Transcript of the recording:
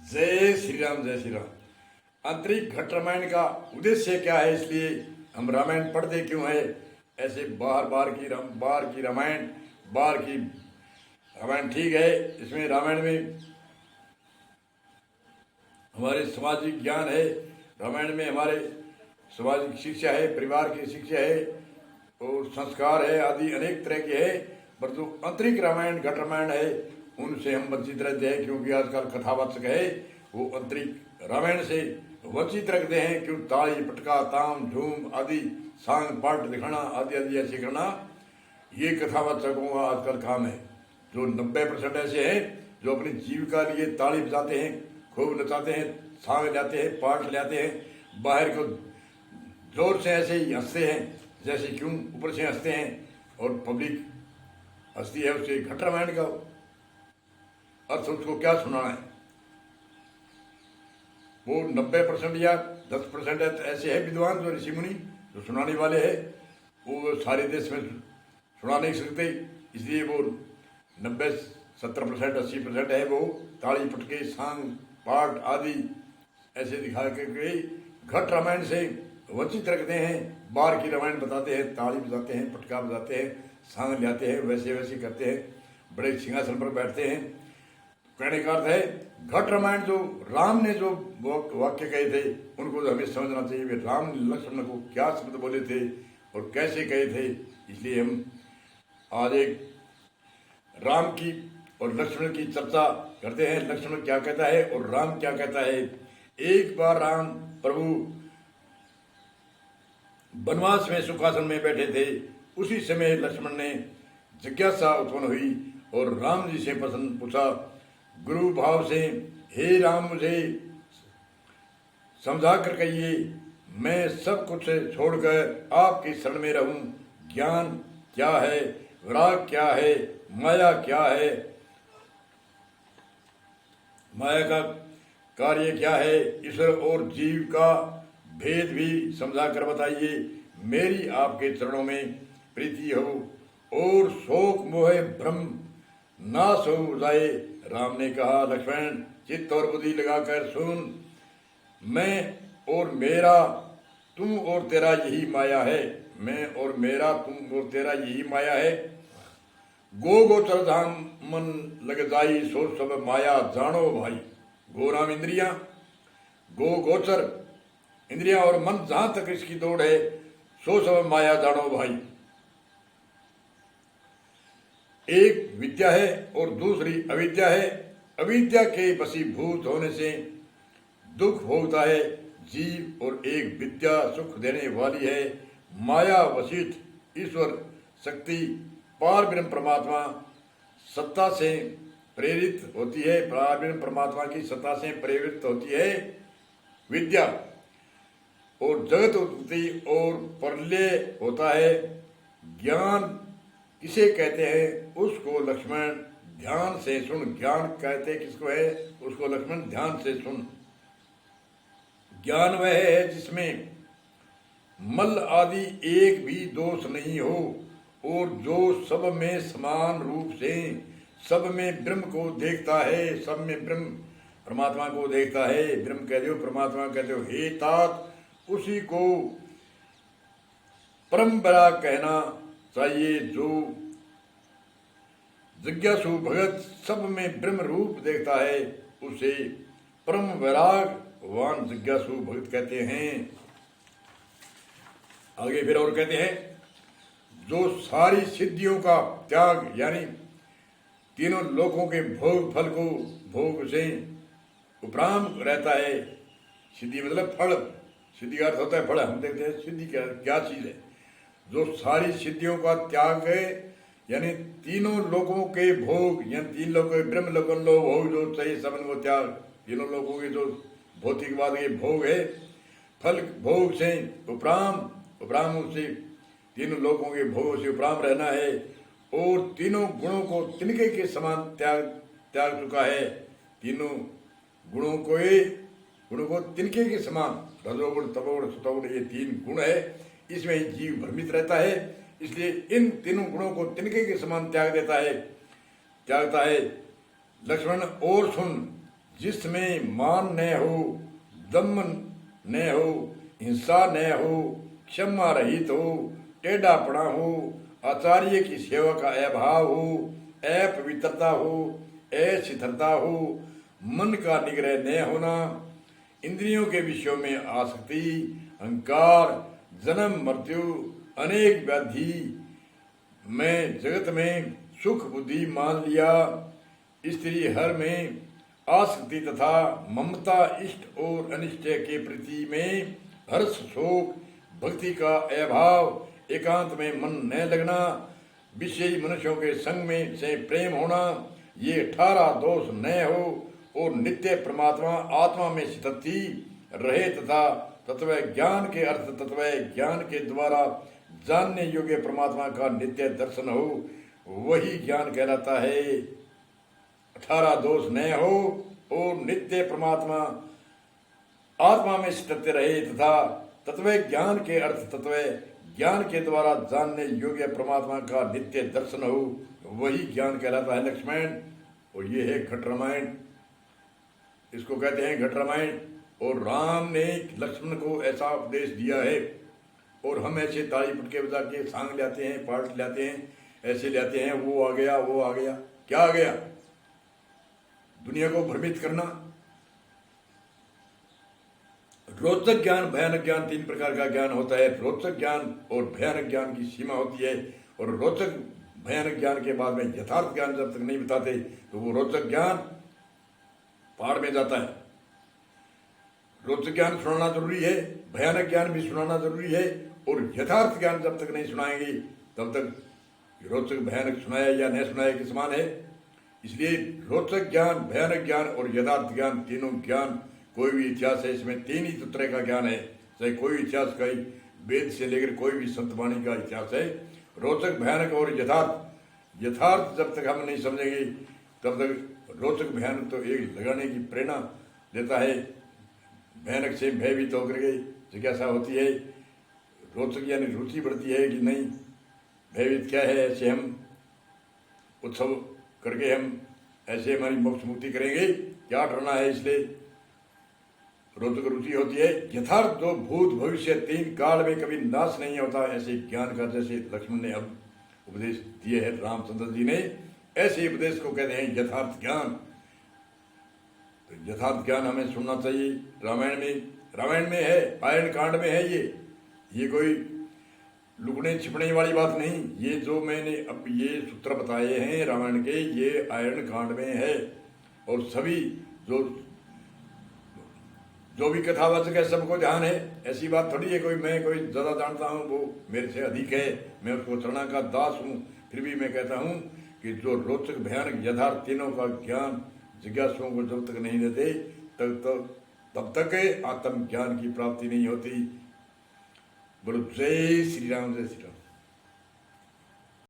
जय श्री राम, जय श्री राम। आंतरिक घट रामायण का उद्देश्य क्या है, इसलिए हम रामायण पढ़ते क्यों है। ऐसे बार की रामायण ठीक है। इसमें रामायण में हमारे सामाजिक ज्ञान है, रामायण में हमारे सामाजिक शिक्षा है, परिवार की शिक्षा है और संस्कार है, आदि अनेक तरह के है। पर जो आंतरिक रामायण घट रामायण है उनसे हम वंचित रहते हैं, क्योंकि आजकल कथावाचक है वो आंतरिक रामायण से वंचित रखते हैं। क्यों ताली पटका ताम झूम आदि सांग पाठ दिखाना आदि आदि ऐसे करना, ये कथावाचकों का आजकल काम है। जो 90% ऐसे हैं जो अपनी जीविका लिए ताली बजाते हैं, खूब नचाते हैं, सांग लाते हैं, पाठ लाते हैं, बाहर को जोर से ऐसे ही हंसते हैं, जैसे क्यों ऊपर से हंसते हैं और पब्लिक हंसती है। उससे घट रामायण का अर्थ उसको क्या सुनाना है। वो 90% या 10% ऐसे है विद्वान जो ऋषि मुनि जो सुनाने वाले हैं, वो सारे देश में सुना नहीं सकते, इसलिए वो 90-70% 80% है वो ताली पटके सांग पाठ आदि ऐसे दिखा के घट रामायण से वंचित रखते हैं। बार की रामायण बताते हैं, ताली बजाते हैं, पटका बजाते हैं, सांग लाते हैं, वैसे वैसे करते हैं, बड़े सिंहासन पर बैठते हैं। कहने का अर्थ है घट रामायण जो राम ने जो वाक्य कहे थे उनको हमें समझना चाहिए। वे राम ने लक्ष्मण को क्या शब्द बोले थे और कैसे कहे थे। इसलिए हम आज एक राम की और लक्ष्मण की चर्चा करते हैं। लक्ष्मण क्या कहता है और राम क्या कहता है। एक बार राम प्रभु वनवास में सुखासन में बैठे थे, उसी समय लक्ष्मण ने जिज्ञासा उत्पन्न हुई और राम जी से प्रश्न पूछा गुरु भाव से, हे राम मुझे समझा कर कहिए, मैं सब कुछ छोड़कर आपकी शरण में रहूं। ज्ञान क्या है, विराग क्या है, माया क्या है, माया का कार्य क्या है, ईश्वर और जीव का भेद भी समझा कर बताइए। मेरी आपके चरणों में प्रीति हो और शोक मोह भ्रम नाश हो जाए। राम ने कहा लक्ष्मण चित्त और बुद्धि लगाकर सुन, मैं और मेरा तुम और तेरा यही माया है। मैं और मेरा तुम और तेरा यही माया है। गो गोचर धाम मन लग जाई, सो सब माया जानो भाई। गो नाम इंद्रियां, गो गोचर इंद्रियां और मन, जहां तक इसकी दौड़ है सो सब माया जानो भाई। एक विद्या है और दूसरी अविद्या है। अविद्या के वशीभूत होने से दुख होता है जीव, और एक विद्या सुख देने वाली है। माया वशिष्ठ ईश्वर शक्ति पार ब्रह्म परमात्मा सत्ता से प्रेरित होती है। पार ब्रह्म परमात्मा की सत्ता से प्रेरित होती है विद्या। और जगत उत्पत्ति और प्रलय होता है। ज्ञान किसे कहते हैं उसको लक्ष्मण ध्यान से सुन। ज्ञान कहते किसको है उसको लक्ष्मण ध्यान से सुन। ज्ञान वह है जिसमें मल आदि एक भी दोष नहीं हो, और जो सब में समान रूप से सब में ब्रह्म को देखता है, सब में ब्रह्म परमात्मा को देखता है। ब्रह्म कहते हो, परमात्मा कहते हो, हे तात उसी को परंपरा कहना चाहिए। जो जिज्ञासु भगत सब में ब्रह्म रूप देखता है उसे परम वैरागवान जिज्ञासु भगत कहते हैं। आगे फिर और कहते हैं जो सारी सिद्धियों का त्याग, यानी तीनों लोकों के भोग फल को भोग से उपराम रहता है। सिद्धि मतलब फल, सिद्धि का अर्थ होता है फल। हम देखते हैं सिद्धि क्या चीज है। जो सारी सिद्धियों का त्याग है, यानी तीनों लोगों के भोग, यानी तीन लोगों के ब्रह्म लोगन लो भोग जो चाहिए सबन को त्याग। तीनों लोगों के जो भौतिकवाद के भोग है, फल भोग से उपराम से तीनों लोगों के भोगों से उपराम रहना है। और तीनों गुणों को तिनके के समान त्याग चुका है। तीनों गुणों को तिनके के समान, रजोगुण तमोगुण सतोगुण, ये तीन गुण है, इसमें ही जीव भ्रमित रहता है। इसलिए इन तीनों गुणों को तिनके के समान त्यागता है लक्ष्मण। और सुन, जिसमें मान न हो, दमन न हो, हिंसा न हो, क्षमा रहित हो, टेढ़ापना हो, आचार्य की सेवा का अभाव हो, अपवित्रता हो, अशिथिलता हो, मन का निग्रह न होना, इंद्रियों के विषयों में आसक्ति, अहंकार, जन्म मृत्यु, अनेक व्याधि में जगत में सुख बुद्धि मान लिया, स्त्री हर में आसक्ति तथा ममता, इष्ट और अनिष्ट के प्रति में हर्ष शोक, भक्ति का अभाव, एकांत में मन न लगना, विषयी मनुष्यों के संग में से प्रेम होना, ये 18 दोष न हो और नित्य परमात्मा आत्मा में स्थिति रहे तथा तत्व ज्ञान के अर्थ तत्व ज्ञान के द्वारा जानने योग्य परमात्मा का नित्य दर्शन हो, वही ज्ञान कहलाता है। 18 दोष न हो और नित्य परमात्मा आत्मा में स्थित रहे तथा तत्व ज्ञान के अर्थ तत्व ज्ञान के द्वारा जानने योग्य परमात्मा का नित्य दर्शन हो, वही ज्ञान कहलाता है लक्ष्मण। और ये है घट रामायण, इसको कहते हैं घट रामायण। और राम ने लक्ष्मण को ऐसा उपदेश दिया है और हम ऐसे ताली पुटके बजा के सांग लाते हैं, पाठ लाते हैं, ऐसे लाते हैं, वो आ गया वो आ गया। क्या आ गया? दुनिया को भ्रमित करना। रोचक ज्ञान भयानक ज्ञान, 3 प्रकार का ज्ञान होता है। रोचक ज्ञान और भयानक ज्ञान की सीमा होती है, और रोचक भयानक ज्ञान के बाद में यथार्थ ज्ञान जब तक नहीं बताते तो वो रोचक ज्ञान पहाड़ में जाता है। रोचक ज्ञान सुनाना जरूरी है, भयानक ज्ञान भी सुनाना जरूरी है, और यथार्थ ज्ञान जब तक नहीं सुनाएंगे तब तक रोचक भयानक सुनाया या नहीं सुनाया के समान है। इसलिए रोचक ज्ञान, भयानक ज्ञान और यथार्थ ज्ञान, तीनों ज्ञान, कोई भी इतिहास है इसमें 3 ही तरह का ज्ञान है। चाहे कोई इतिहास का ही, वेद से लेकर कोई भी संत वाणी का इतिहास है, रोचक भयानक और यथार्थ। यथार्थ जब तक हम नहीं समझेंगे तब तक रोचक भयानक तो एक लगाने की प्रेरणा देता है, भयानक से भयभीत होकर के जिज्ञासा होती है। रोचक यानी रुचि बढ़ती है कि नहीं, भयभीत क्या है, ऐसे हम उत्सव करके हम ऐसे हमारी मोक्ष मुक्ति करेंगे, क्या डरना है। इसलिए रोचक रुचि होती है। यथार्थ जो भूत भविष्य 3 काल में कभी नाश नहीं होता, ऐसे ज्ञान का जैसे लक्ष्मण ने अब उपदेश दिए है रामचंद्र जी ने, ऐसे उपदेश को कहते हैं यथार्थ ज्ञान। तो यथार्थ ज्ञान हमें सुनना चाहिए। रामायण में है, आयरन कांड में है। ये कोई लुकने छिपने वाली बात नहीं। ये जो मैंने अब ये सूत्र बताए हैं रामायण के, ये आयरन कांड में है। और सभी जो भी कथावाचक है सबको ध्यान है। ऐसी बात थोड़ी है मैं कोई ज़्यादा जानता हूँ, वो मेरे से अधिक है, मैं उसको चरणा का दास हूँ। फिर भी मैं कहता हूँ कि जो रोचक भयानक यथार्थ तीनों का ज्ञान जिज्ञासुओं को जब तक नहीं देते तब तक आत्म ज्ञान की प्राप्ति नहीं होती। बोलो जय श्री राम, जय श्री राम।